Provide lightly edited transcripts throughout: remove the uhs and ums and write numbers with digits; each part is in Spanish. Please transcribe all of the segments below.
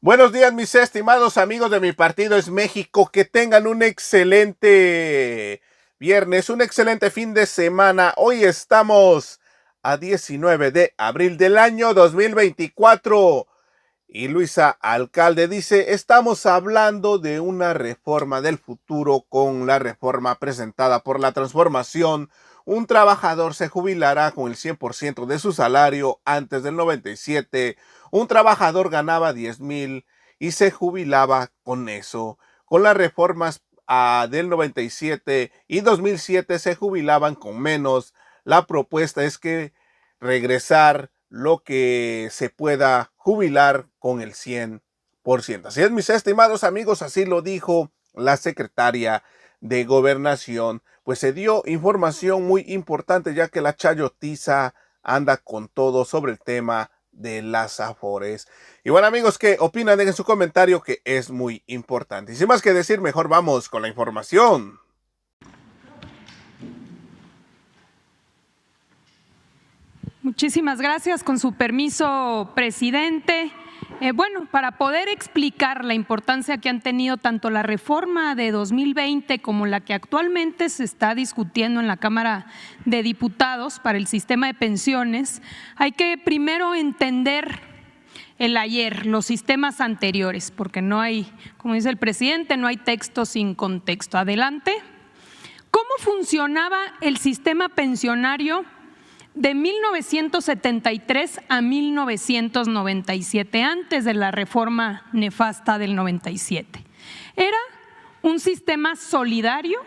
Buenos días, mis estimados amigos de Mi Partido es México. Que tengan un excelente viernes, un excelente fin de semana. Hoy estamos a 19 de abril del año 2024. Y Luisa Alcalde dice, estamos hablando de una reforma del futuro con la reforma presentada por la transformación. Un trabajador se jubilará con el 100% de su salario antes del 97. Un trabajador ganaba 10,000 y se jubilaba con eso. Con las reformas del 97 y 2007 se jubilaban con menos. La propuesta es que regresar lo que se pueda jubilar con el 100%. Así es, mis estimados amigos, así lo dijo la secretaria de Gobernación. Pues se dio información muy importante, ya que la chayotiza anda con todo sobre el tema de las afores. Y bueno, amigos, ¿qué opinan? Dejen su comentario, que es muy importante. Y sin más que decir, mejor vamos con la información. Muchísimas gracias. Con su permiso, presidente. Bueno, para poder explicar la importancia que han tenido tanto la reforma de 2020 como la que actualmente se está discutiendo en la Cámara de Diputados para el sistema de pensiones, hay que primero entender el ayer, los sistemas anteriores, porque no hay, como dice el presidente, no hay texto sin contexto. Adelante. ¿Cómo funcionaba el sistema pensionario de 1973 a 1997, antes de la reforma nefasta del 97? Era un sistema solidario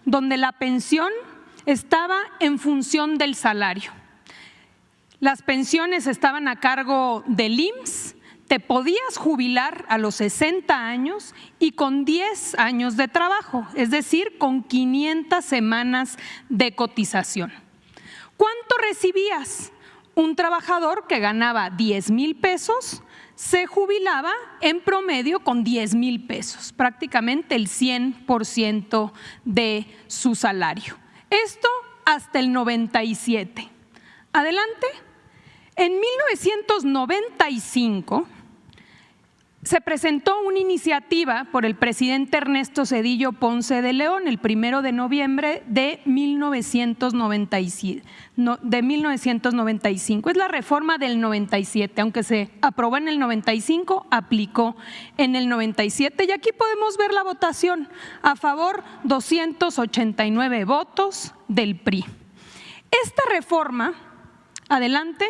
donde la pensión estaba en función del salario. Las pensiones estaban a cargo del IMSS, te podías jubilar a los 60 años y con 10 años de trabajo, es decir, con 500 semanas de cotización. ¿Cuánto recibías? Un trabajador que ganaba 10,000 pesos se jubilaba en promedio con 10,000 pesos, prácticamente el 100% de su salario. Esto hasta el 97. Adelante. En 1995 se presentó una iniciativa por el presidente Ernesto Zedillo Ponce de León el 1 de noviembre de 1995. Es la reforma del 97, aunque se aprobó en el 95, aplicó en el 97. Y aquí podemos ver la votación. A favor, 289 votos del PRI. Esta reforma, adelante,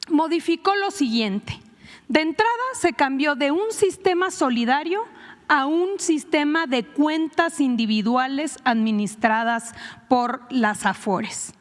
modificó lo siguiente. De entrada, se cambió de un sistema solidario a un sistema de cuentas individuales administradas por las afores.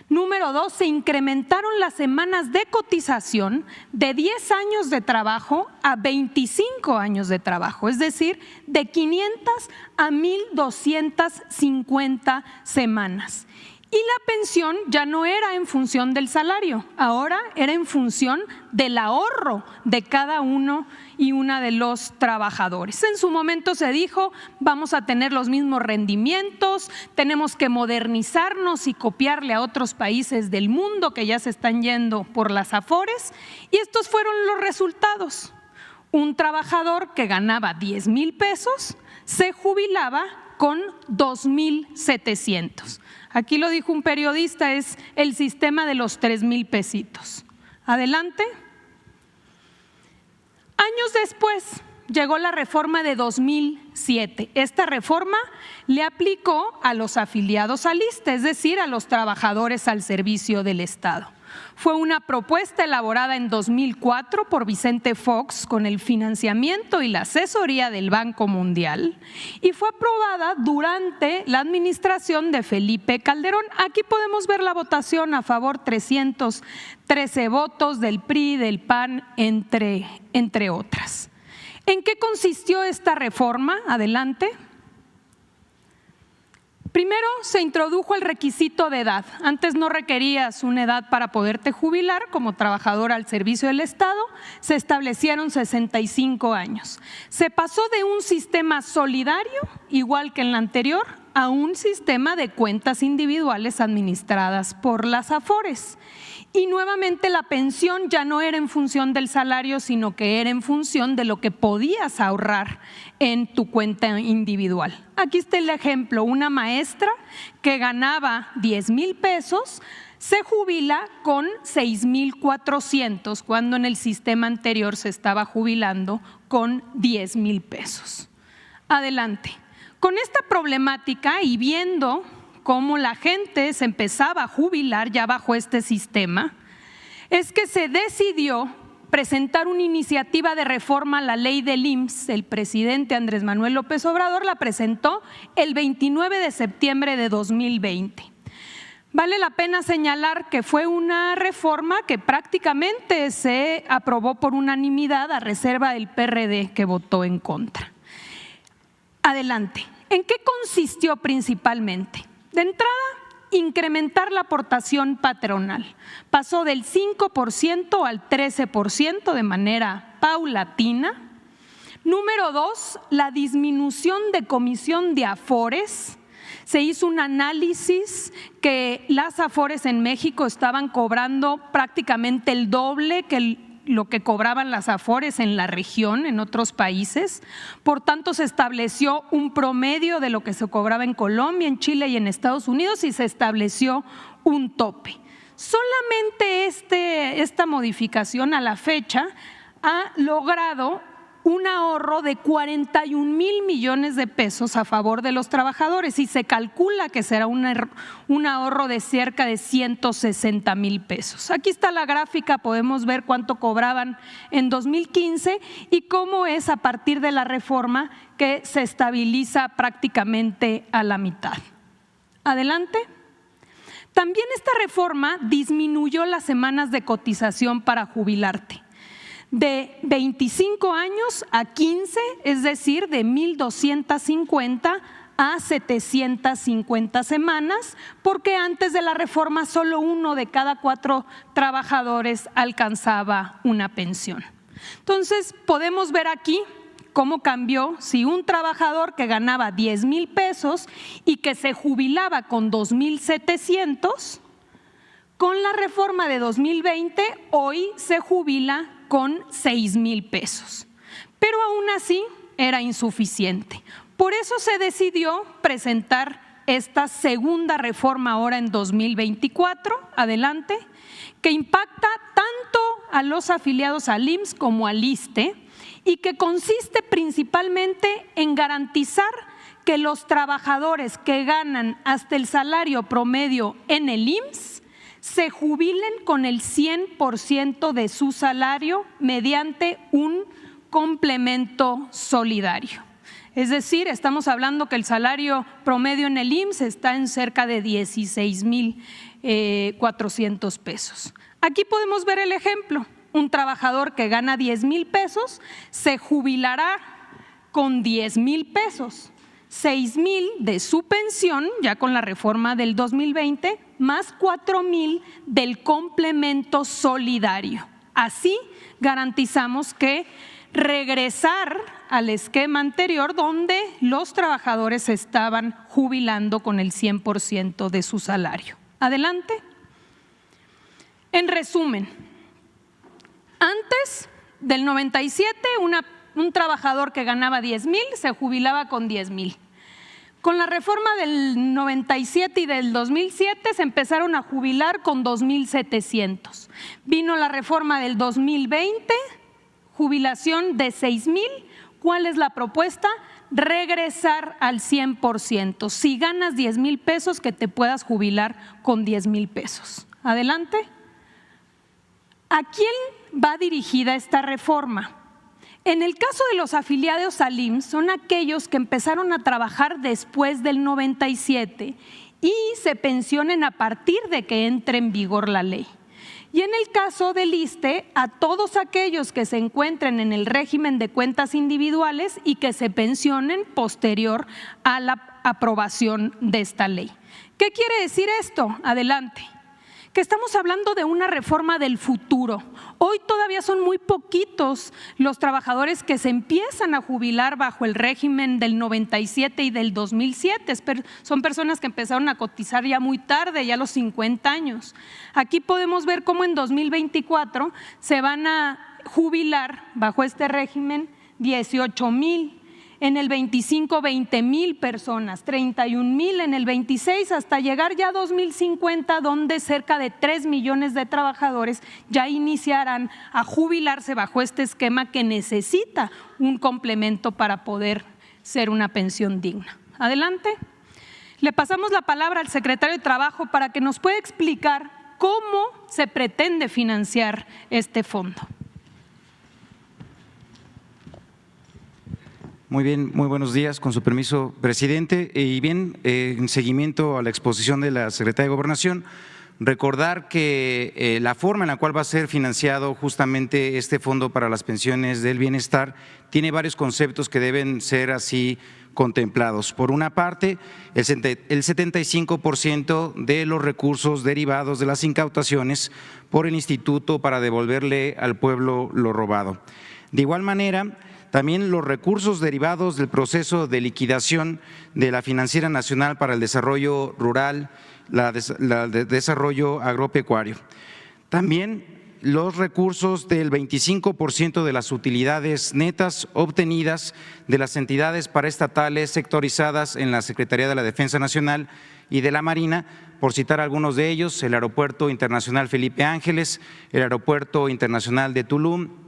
Número 2, se incrementaron las semanas de cotización de 10 años de trabajo a 25 años de trabajo, es decir, de 500 a 1,250 semanas. Y la pensión ya no era en función del salario, ahora era en función del ahorro de cada uno y una de los trabajadores. En su momento se dijo, vamos a tener los mismos rendimientos, tenemos que modernizarnos y copiarle a otros países del mundo que ya se están yendo por las afores, y estos fueron los resultados. Un trabajador que ganaba 10,000 pesos se jubilaba con 2,700. Aquí lo dijo un periodista, es el sistema de los 3,000 pesitos. Adelante. Años después llegó la reforma de 2007. Esta reforma le aplicó a los afiliados al ISSSTE, es decir, a los trabajadores al servicio del Estado. Fue una propuesta elaborada en 2004 por Vicente Fox con el financiamiento y la asesoría del Banco Mundial y fue aprobada durante la administración de Felipe Calderón. Aquí podemos ver la votación: a favor 313 votos del PRI, del PAN, entre otras. ¿En qué consistió esta reforma? Adelante. Primero, se introdujo el requisito de edad. Antes no requerías una edad para poderte jubilar como trabajador al servicio del Estado, se establecieron 65 años. Se pasó de un sistema solidario, igual que en la anterior, a un sistema de cuentas individuales administradas por las Afores. Y nuevamente la pensión ya no era en función del salario, sino que era en función de lo que podías ahorrar en tu cuenta individual. Aquí está el ejemplo: una maestra que ganaba 10,000 pesos se jubila con 6,400, cuando en el sistema anterior se estaba jubilando con 10,000 pesos. Adelante. Con esta problemática y viendo cómo la gente se empezaba a jubilar ya bajo este sistema, es que se decidió presentar una iniciativa de reforma a la ley del IMSS. El presidente Andrés Manuel López Obrador la presentó el 29 de septiembre de 2020. Vale la pena señalar que fue una reforma que prácticamente se aprobó por unanimidad, a reserva del PRD, que votó en contra. Adelante. ¿En qué consistió principalmente? De entrada, incrementar la aportación patronal. Pasó del 5% al 13% de manera paulatina. Número 2, la disminución de comisión de Afores. Se hizo un análisis que las Afores en México estaban cobrando prácticamente el doble que lo que cobraban las Afores en la región, en otros países. Por tanto, se estableció un promedio de lo que se cobraba en Colombia, en Chile y en Estados Unidos, y se estableció un tope. Solamente esta modificación a la fecha ha logrado un ahorro de 41,000 millones de pesos a favor de los trabajadores, y se calcula que será un ahorro de cerca de 160,000 pesos. Aquí está la gráfica, podemos ver cuánto cobraban en 2015 y cómo es a partir de la reforma que se estabiliza prácticamente a la mitad. Adelante. También esta reforma disminuyó las semanas de cotización para jubilarte, de 25 años a 15, es decir, de 1,250 a 750 semanas, porque antes de la reforma solo 1 de cada 4 trabajadores alcanzaba una pensión. Entonces, podemos ver aquí cómo cambió. Si un trabajador que ganaba 10,000 pesos y que se jubilaba con 2,700, con la reforma de 2020, hoy se jubila con 6,000 pesos. Pero aún así era insuficiente. Por eso se decidió presentar esta segunda reforma ahora en 2024, adelante, que impacta tanto a los afiliados al IMSS como al ISSSTE, y que consiste principalmente en garantizar que los trabajadores que ganan hasta el salario promedio en el IMSS se jubilen con el 100% de su salario mediante un complemento solidario. Es decir, estamos hablando que el salario promedio en el IMSS está en cerca de 16,400 pesos. Aquí podemos ver el ejemplo. Un trabajador que gana 10,000 pesos se jubilará con 10,000 pesos. 6,000 de su pensión, ya con la reforma del 2020, más 4,000 del complemento solidario. Así garantizamos que regresar al esquema anterior, donde los trabajadores se estaban jubilando con el 100% de su salario. Adelante. En resumen, antes del 97, un trabajador que ganaba 10,000 se jubilaba con 10,000. Con la reforma del 97 y del 2007 se empezaron a jubilar con 2,700. Vino la reforma del 2020, jubilación de 6,000. ¿Cuál es la propuesta? Regresar al 100%. Si ganas 10,000 pesos, que te puedas jubilar con 10,000 pesos. Adelante. ¿A quién va dirigida esta reforma? En el caso de los afiliados al IMSS, son aquellos que empezaron a trabajar después del 97 y se pensionen a partir de que entre en vigor la ley. Y en el caso del ISSSTE, a todos aquellos que se encuentren en el régimen de cuentas individuales y que se pensionen posterior a la aprobación de esta ley. ¿Qué quiere decir esto? Adelante. que estamos hablando de una reforma del futuro. Hoy todavía son muy poquitos los trabajadores que se empiezan a jubilar bajo el régimen del 97 y del 2007. Son personas que empezaron a cotizar ya muy tarde, ya a los 50 años. Aquí podemos ver cómo en 2024 se van a jubilar bajo este régimen 18,000. En el 25, 20,000 personas, 31,000 en el 26, hasta llegar ya a 2050, donde cerca de 3 millones de trabajadores ya iniciarán a jubilarse bajo este esquema que necesita un complemento para poder ser una pensión digna. Adelante. Le pasamos la palabra al secretario de Trabajo para que nos pueda explicar cómo se pretende financiar este fondo. Muy bien, muy buenos días, con su permiso, presidente. Y bien, en seguimiento a la exposición de la Secretaría de Gobernación, recordar que la forma en la cual va a ser financiado justamente este Fondo para las Pensiones del Bienestar tiene varios conceptos que deben ser así contemplados. Por una parte, el 75% de los recursos derivados de las incautaciones por el Instituto para devolverle al pueblo lo robado. De igual manera, también los recursos derivados del proceso de liquidación de la Financiera Nacional para el Desarrollo Rural, Desarrollo Agropecuario. También los recursos del 25% de las utilidades netas obtenidas de las entidades paraestatales sectorizadas en la Secretaría de la Defensa Nacional y de la Marina, por citar algunos de ellos: el Aeropuerto Internacional Felipe Ángeles, el Aeropuerto Internacional de Tulum,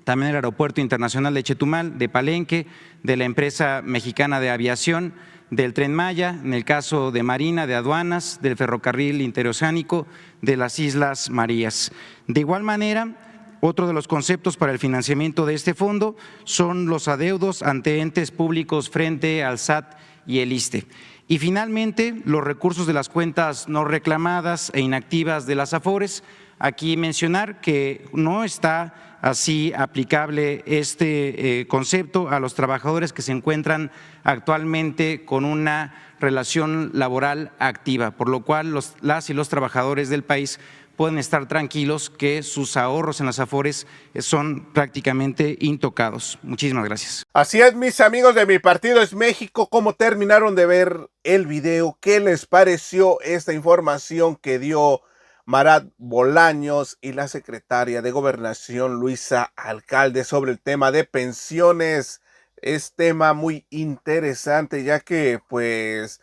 también el Aeropuerto Internacional de Chetumal, de Palenque, de la empresa mexicana de aviación, del Tren Maya, en el caso de Marina, de Aduanas, del Ferrocarril Interoceánico, de las Islas Marías. De igual manera, otro de los conceptos para el financiamiento de este fondo son los adeudos ante entes públicos frente al SAT y el ISSSTE. Y finalmente, los recursos de las cuentas no reclamadas e inactivas de las AFORES. Aquí mencionar que no está así aplicable este concepto a los trabajadores que se encuentran actualmente con una relación laboral activa, por lo cual las y los trabajadores del país pueden estar tranquilos que sus ahorros en las AFORES son prácticamente intocados. Muchísimas gracias. Así es, mis amigos de Mi Partido es México. ¿Cómo terminaron de ver el video? ¿Qué les pareció esta información que dio Marat Bolaños y la secretaria de Gobernación Luisa Alcalde sobre el tema de pensiones? Es tema muy interesante, ya que pues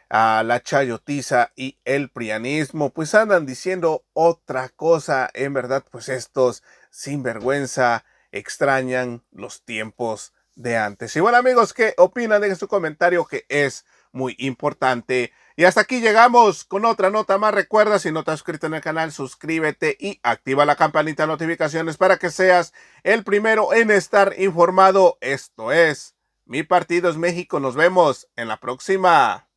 a la chayotiza y el prianismo pues andan diciendo otra cosa. En verdad, pues estos sinvergüenza extrañan los tiempos de antes. Y bueno, amigos, ¿qué opinan? Dejen su comentario, que es muy importante. Y hasta aquí llegamos con otra nota más. Recuerda, si no te has suscrito en el canal, suscríbete y activa la campanita de notificaciones para que seas el primero en estar informado. Esto es Mi Partido es México. Nos vemos en la próxima.